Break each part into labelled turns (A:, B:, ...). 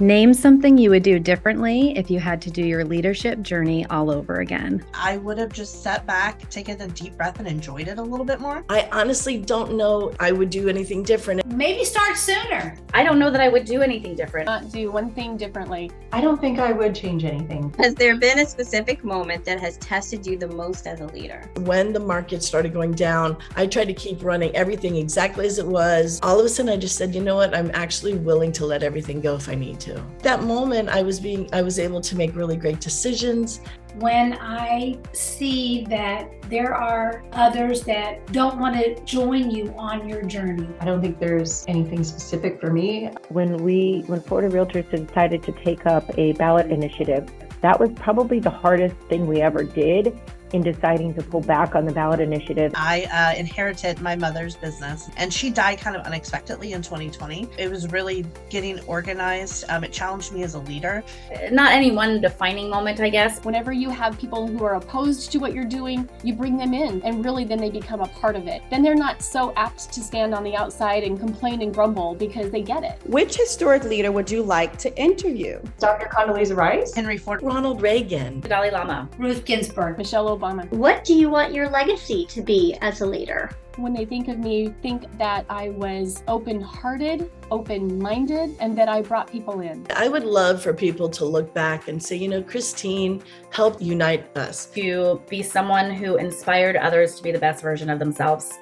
A: Name something you would do differently if you had to do your leadership journey all over again.
B: I would have just sat back, taken a deep breath, and enjoyed it a little bit more.
C: I honestly don't know I would do anything different.
D: Maybe start sooner.
E: I don't know that I would do anything different.
F: Not do one thing differently.
G: I don't think I would change anything.
H: Has there been a specific moment that has tested you the most as a leader?
C: When the market started going down, I tried to keep running everything exactly as it was. All of a sudden, I just said, you know what? I'm actually willing to let everything go if I need to. That moment, I was able to make really great decisions.
D: When I see that there are others that don't want to join you on your journey.
G: I don't think there's anything specific for me.
I: When Florida Realtors decided to take up a ballot initiative, that was probably the hardest thing we ever did in deciding to pull back on the ballot initiative.
B: I inherited my mother's business, and she died kind of unexpectedly in 2020. It was really getting organized. It challenged me as a leader.
E: Not any one defining moment, I guess.
F: Whenever you have people who are opposed to what you're doing, you bring them in, and really then they become a part of it. Then they're not so apt to stand on the outside and complain and grumble because they get it.
J: Which historic leader would you like to interview?
G: Dr. Condoleezza Rice,
B: Henry Ford,
C: Ronald Reagan,
E: The Dalai Lama,
D: Ruth Ginsburg,
F: Michelle Obama.
H: What do you want your legacy to be as a leader?
F: When they think of me, think that I was open-hearted, open-minded, and that I brought people in.
C: I would love for people to look back and say, you know, Christine helped unite us.
E: To be someone who inspired others to be the best version of themselves.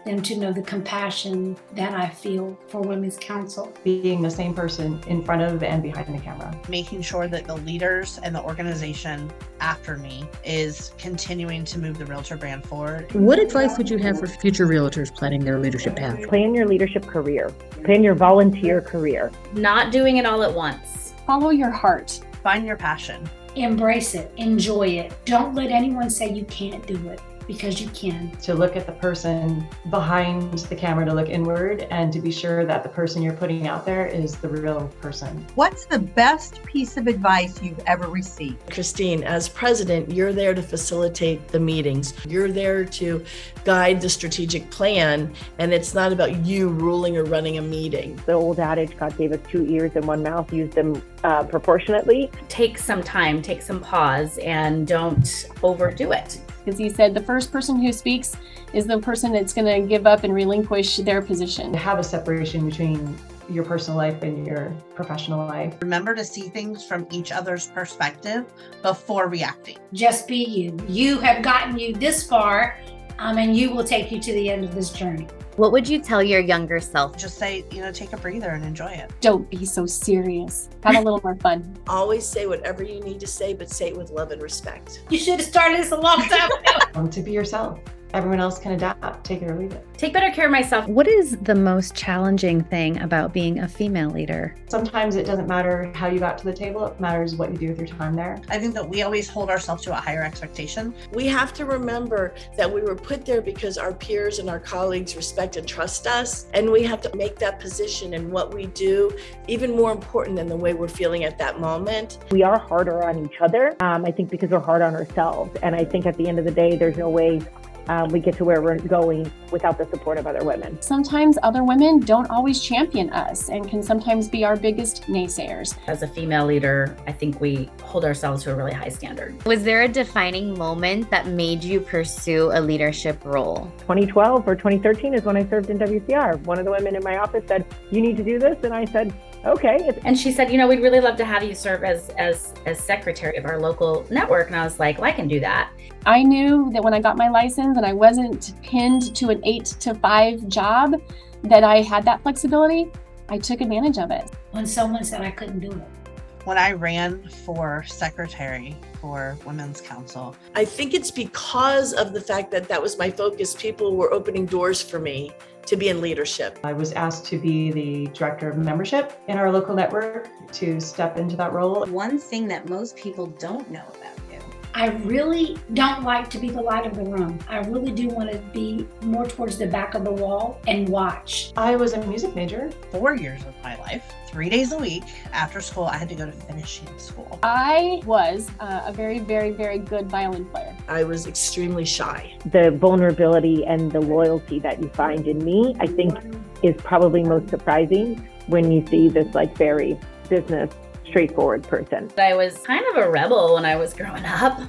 D: them to know the compassion that I feel for Women's Council.
G: being the same person in front of and behind the camera.
B: making sure that the leaders and the organization after me is continuing to move the Realtor brand forward.
K: What advice would you have for future realtors planning their leadership path?
I: Plan your leadership career. Plan your volunteer career.
E: Not doing it all at once.
F: Follow your heart.
B: Find your passion.
D: Embrace it, enjoy it. Don't let anyone say you can't do it, because you can.
G: To look at the person behind the camera, to look inward, and to be sure that the person you're putting out there is the real person.
L: What's the best piece of advice you've ever received?
C: Christine, as president, you're there to facilitate the meetings. You're there to guide the strategic plan, and it's not about you ruling or running a meeting.
I: The old adage, God gave us 2 ears and 1 mouth, use them proportionately.
E: Take some time, take some pause, and don't overdo it.
F: Because he said the first person who speaks is the person that's going to give up and relinquish their position.
G: To have a separation between your personal life and your professional life.
B: Remember to see things from each other's perspective before reacting.
D: Just be you. You have gotten you this far, and you will take you to the end of this journey.
M: What would you tell your younger self?
B: Just say, take a breather and enjoy it.
F: Don't be so serious. Have a little more fun.
C: Always say whatever you need to say, but say it with love and respect.
D: You should have started this a long time ago.
G: To be yourself. Everyone else can adapt, take it or leave it.
E: Take better care of myself.
A: What is the most challenging thing about being a female leader?
G: Sometimes it doesn't matter how you got to the table, it matters what you do with your time there.
B: I think that we always hold ourselves to a higher expectation.
C: We have to remember that we were put there because our peers and our colleagues respect and trust us, and we have to make that position and what we do even more important than the way we're feeling at that moment.
I: We are harder on each other, I think, because we're hard on ourselves. And I think at the end of the day, there's no way we get to where we're going without the support of other women.
F: Sometimes other women don't always champion us and can sometimes be our biggest naysayers.
E: As a female leader, I think we hold ourselves to a really high standard.
M: Was there a defining moment that made you pursue a leadership role?
I: 2012 or 2013 is when I served in WCR. One of the women in my office said, "You need to do this," and I said, "Okay."
E: And she said, we'd really love to have you serve as secretary of our local network. And I was like, well, I can do that.
F: I knew that when I got my license and I wasn't pinned to an 8 to 5 job, that I had that flexibility. I took advantage of it.
D: When someone said I couldn't do it.
B: When I ran for secretary for Women's Council,
C: I think it's because of the fact that that was my focus. People were opening doors for me to be in leadership.
G: I was asked to be the director of membership in our local network, to step into that role.
H: One thing that most people don't know about you.
D: I really don't like to be the light of the room. I really do want to be more towards the back of the wall and watch.
G: I was a music major.
B: 4 years of my life, 3 days a week after school, I had to go to finishing school.
F: I was a very, very, very good violin player.
C: I was extremely shy.
I: The vulnerability and the loyalty that you find in me, I think, is probably most surprising when you see this very business straightforward person.
E: I was kind of a rebel when I was growing up.